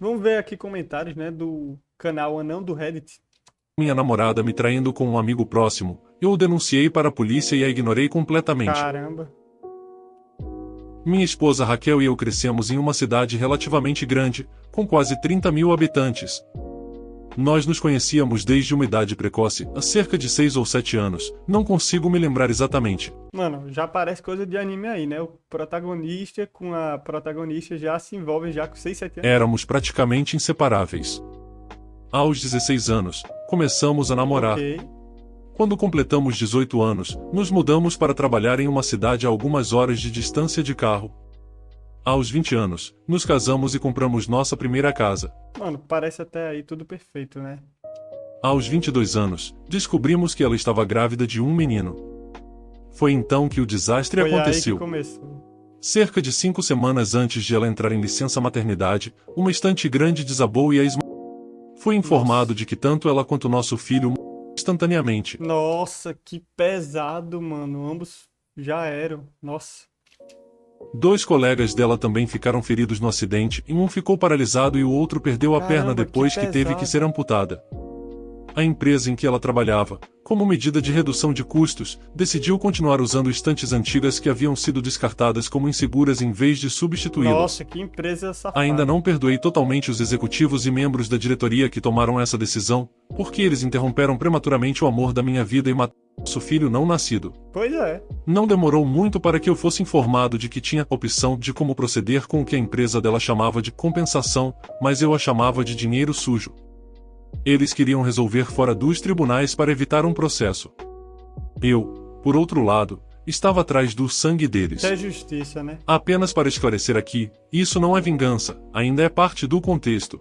Vamos ver aqui comentários, né, do canal Anão do Reddit. Minha namorada me traindo com um amigo próximo. Eu o denunciei para a polícia e a ignorei completamente. Caramba. Minha esposa Raquel e eu crescemos em uma cidade relativamente grande, com quase 30 mil habitantes. Nós nos conhecíamos desde uma idade precoce, há cerca de 6 ou 7 anos, não consigo me lembrar exatamente. Mano, já parece coisa de anime aí, né? O protagonista com a protagonista já se envolvem já com 6, 7 anos. Éramos praticamente inseparáveis. Aos 16 anos, começamos a Ok. namorar. Quando completamos 18 anos, nos mudamos para trabalhar em uma cidade a algumas horas de distância de carro. Aos 20 anos, nos casamos e compramos nossa primeira casa. Mano, parece até aí tudo perfeito, né? Aos 22 anos, descobrimos que ela estava grávida de um menino. Foi então que o desastre Foi aí que aconteceu. começou. Cerca de 5 semanas antes de ela entrar em licença maternidade, uma estante grande desabou e a Fui informado Nossa. de que tanto ela quanto nosso filho instantaneamente. Nossa, que pesado, mano. Ambos já eram. Nossa. Dois colegas dela também ficaram feridos no acidente e um ficou paralisado e o outro perdeu a perna Caramba, que depois que teve que ser pesado. amputada. A empresa em que ela trabalhava, como medida de redução de custos, decidiu continuar usando estantes antigas que haviam sido descartadas como inseguras em vez de substituí-las. Nossa, que empresa Ainda safada. não perdoei totalmente os executivos e membros da diretoria que tomaram essa decisão, porque eles interromperam prematuramente o amor da minha vida e mataram nosso filho não nascido. Pois é. Não demorou muito para que eu fosse informado de que tinha opção de como proceder com o que a empresa dela chamava de compensação, mas eu a chamava de dinheiro sujo. Eles queriam resolver fora dos tribunais para evitar um processo. Eu, por outro lado, estava atrás do sangue deles. Isso é justiça, né? Apenas para esclarecer aqui, isso não é vingança, ainda é parte do contexto.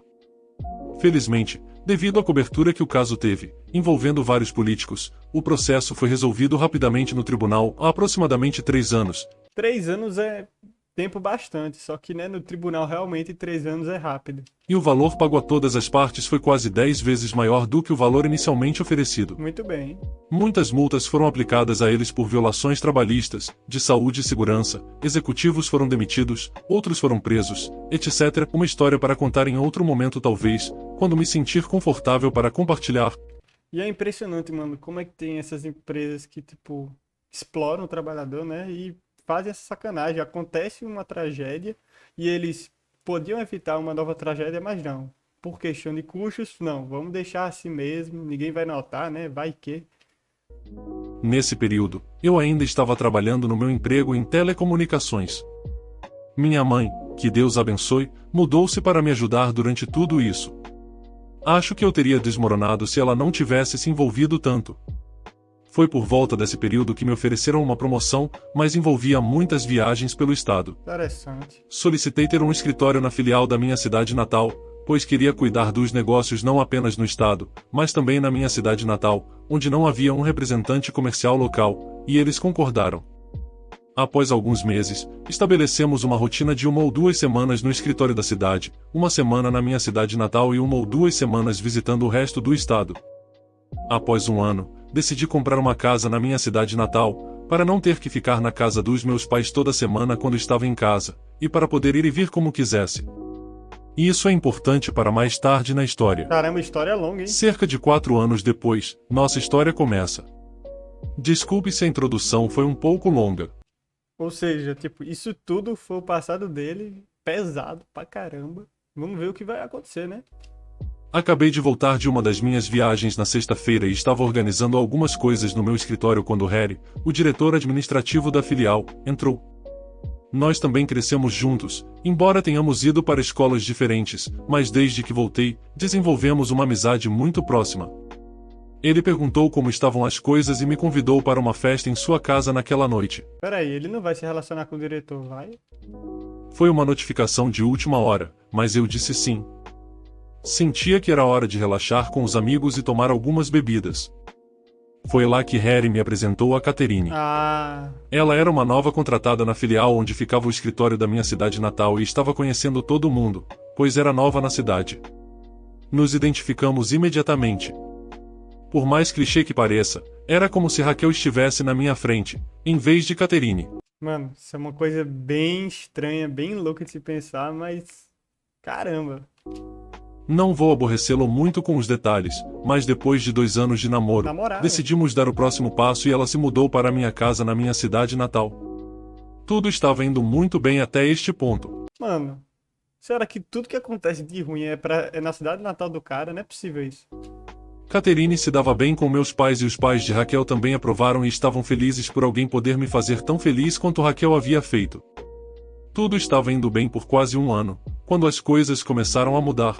Felizmente, devido à cobertura que o caso teve, envolvendo vários políticos, o processo foi resolvido rapidamente no tribunal há aproximadamente 3 anos. 3 anos é tempo bastante, só que, né, no tribunal realmente 3 anos é rápido. E o valor pago a todas as partes foi quase 10 vezes maior do que o valor inicialmente oferecido. Muito bem. Muitas multas foram aplicadas a eles por violações trabalhistas, de saúde e segurança, executivos foram demitidos, outros foram presos, etc. Uma história para contar em outro momento talvez, quando me sentir confortável para compartilhar. E é impressionante, mano, como é que tem essas empresas que, tipo, exploram o trabalhador, né? E fazem essa sacanagem. Acontece uma tragédia e eles podiam evitar uma nova tragédia, mas não. Por questão de custos, não. Vamos deixar assim mesmo. Ninguém vai notar, né? Vai que. Nesse período, eu ainda estava trabalhando no meu emprego em telecomunicações. Minha mãe, que Deus abençoe, mudou-se para me ajudar durante tudo isso. Acho que eu teria desmoronado se ela não tivesse se envolvido tanto. Foi por volta desse período que me ofereceram uma promoção, mas envolvia muitas viagens pelo estado. Interessante. Solicitei ter um escritório na filial da minha cidade natal, pois queria cuidar dos negócios não apenas no estado, mas também na minha cidade natal, onde não havia um representante comercial local, e eles concordaram. Após alguns meses, estabelecemos uma rotina de 1 ou 2 semanas no escritório da cidade, uma semana na minha cidade natal e 1 ou 2 semanas visitando o resto do estado. Após um ano, decidi comprar uma casa na minha cidade natal, para não ter que ficar na casa dos meus pais toda semana quando estava em casa, e para poder ir e vir como quisesse. E isso é importante para mais tarde na história. Caramba, história longa, hein? Cerca de 4 anos depois, nossa história começa. Desculpe se a introdução foi um pouco longa. Ou seja, tipo, isso tudo foi o passado dele, pesado pra caramba. Vamos ver o que vai acontecer, né? Acabei de voltar de uma das minhas viagens na sexta-feira e estava organizando algumas coisas no meu escritório quando Harry, o diretor administrativo da filial, entrou. Nós também crescemos juntos, embora tenhamos ido para escolas diferentes, mas desde que voltei, desenvolvemos uma amizade muito próxima. Ele perguntou como estavam as coisas e me convidou para uma festa em sua casa naquela noite. Peraí, ele não vai se relacionar com o diretor, vai? Foi uma notificação de última hora, mas eu disse sim. Sentia que era hora de relaxar com os amigos e tomar algumas bebidas. Foi lá que Harry me apresentou a Catherine. Ah, Ela era uma nova contratada na filial onde ficava o escritório da minha cidade natal e estava conhecendo todo mundo, pois era nova na cidade. Nos identificamos imediatamente. Por mais clichê que pareça, era como se Raquel estivesse na minha frente, em vez de Catherine. mano, isso é uma coisa bem estranha, bem louca de se pensar, mas caramba. Não vou aborrecê-lo muito com os detalhes, mas depois de 2 anos de namoro, Namorar, decidimos dar o próximo passo e ela se mudou para minha casa na minha cidade natal. Tudo estava indo muito bem até este ponto. Mano, será que tudo que acontece de ruim é na cidade natal do cara? Não é possível isso. Caterine se dava bem com meus pais e os pais de Raquel também aprovaram e estavam felizes por alguém poder me fazer tão feliz quanto Raquel havia feito. Tudo estava indo bem por quase 1 ano, quando as coisas começaram a mudar.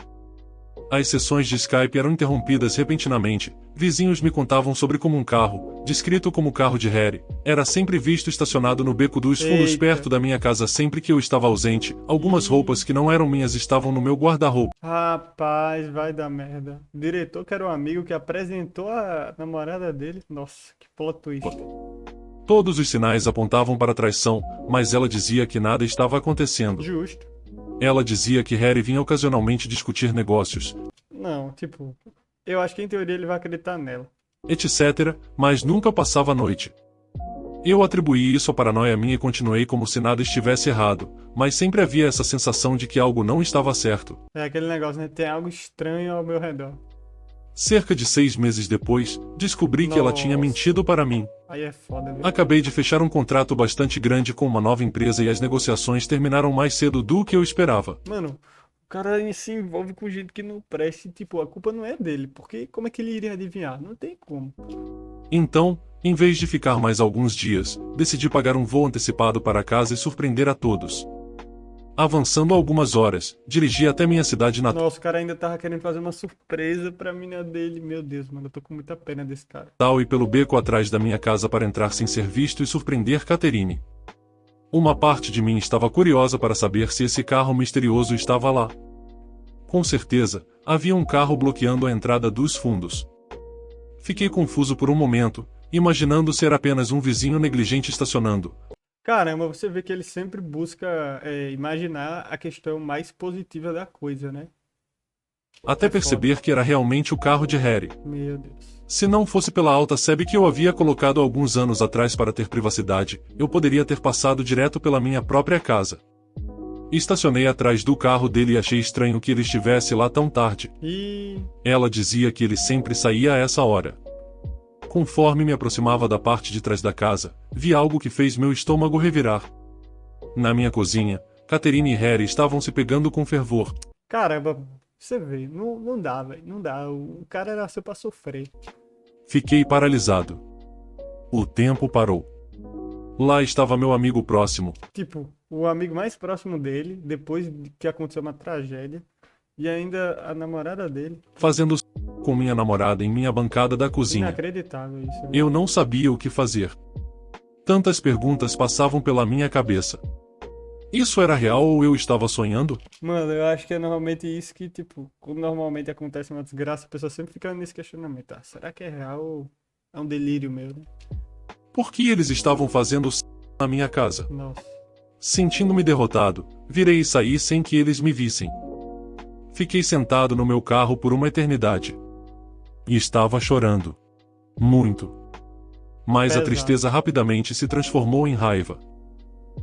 As sessões de Skype eram interrompidas repentinamente. Vizinhos me contavam sobre como um carro, descrito como o carro de Harry, era sempre visto estacionado no beco dos fundos Eita. perto da minha casa sempre que eu estava ausente. Algumas roupas que não eram minhas estavam no meu guarda-roupa. Rapaz, vai dar merda. O diretor que era um amigo que apresentou a namorada dele. Nossa, que plot twist. Todos os sinais apontavam para traição, mas ela dizia que nada estava acontecendo. Justo. Ela dizia que Harry vinha ocasionalmente discutir negócios, Não, tipo, eu acho que em teoria ele vai acreditar nela. etc., mas nunca passava a noite. Eu atribuí isso à paranoia minha e continuei como se nada estivesse errado, mas sempre havia essa sensação de que algo não estava certo. É aquele negócio, né? Tem algo estranho ao meu redor. Cerca de 6 meses depois, descobri que ela tinha Nossa. mentido para mim. Aí é foda, viu? Acabei de fechar um contrato bastante grande com uma nova empresa e as negociações terminaram mais cedo do que eu esperava. Mano, o cara se envolve com gente que não presta e, tipo, a culpa não é dele. Porque como é que ele iria adivinhar? Não tem como. Então, em vez de ficar mais alguns dias, decidi pagar um voo antecipado para casa e surpreender a todos. Avançando algumas horas, dirigi até minha cidade natal Nossa, o cara ainda tava querendo fazer uma surpresa pra mina dele. Meu Deus, mano, eu tô com muita pena desse cara. e pelo beco atrás da minha casa para entrar sem ser visto e surpreender Caterine. Uma parte de mim estava curiosa para saber se esse carro misterioso estava lá. Com certeza, havia um carro bloqueando a entrada dos fundos. Fiquei confuso por um momento, imaginando ser apenas um vizinho negligente estacionando. Caramba, você vê que ele sempre busca imaginar a questão mais positiva da coisa, né? Até perceber que era realmente o carro de Harry. Meu Deus. Se não fosse pela alta SEB que eu havia colocado alguns anos atrás para ter privacidade, eu poderia ter passado direto pela minha própria casa. Estacionei atrás do carro dele e achei estranho que ele estivesse lá tão tarde. E Ela dizia que ele sempre saía a essa hora. Conforme me aproximava da parte de trás da casa, vi algo que fez meu estômago revirar. Na minha cozinha, Caterine e Harry estavam se pegando com fervor. caramba, você vê, não dá, velho, não dá. O cara nasceu pra sofrer. Fiquei paralisado. O tempo parou. Lá estava meu amigo próximo, Tipo, o amigo mais próximo dele, depois de que aconteceu uma tragédia, e ainda a namorada dele. fazendo com minha namorada em minha bancada da cozinha. Inacreditável isso. Viu? Eu não sabia o que fazer. Tantas perguntas passavam pela minha cabeça. Isso era real ou eu estava sonhando? Mano, eu acho que é normalmente isso que, tipo, quando normalmente acontece uma desgraça, a pessoa sempre fica nesse questionamento. Ah, será que é real ou é um delírio meu, né? Por que eles estavam fazendo na minha casa? Nossa. Sentindo-me derrotado, virei e saí sem que eles me vissem. Fiquei sentado no meu carro por uma eternidade. E estava chorando. Muito. Mas a Pesado. tristeza rapidamente se transformou em raiva.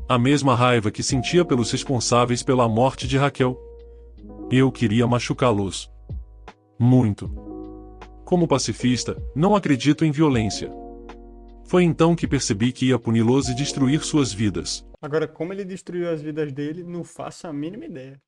A mesma raiva que sentia pelos responsáveis pela morte de Raquel. Eu queria machucá-los. Muito. Como pacifista, não acredito em violência. Foi então que percebi que ia puni-los e destruir suas vidas. Agora, como ele destruiu as vidas dele, não faço a mínima ideia.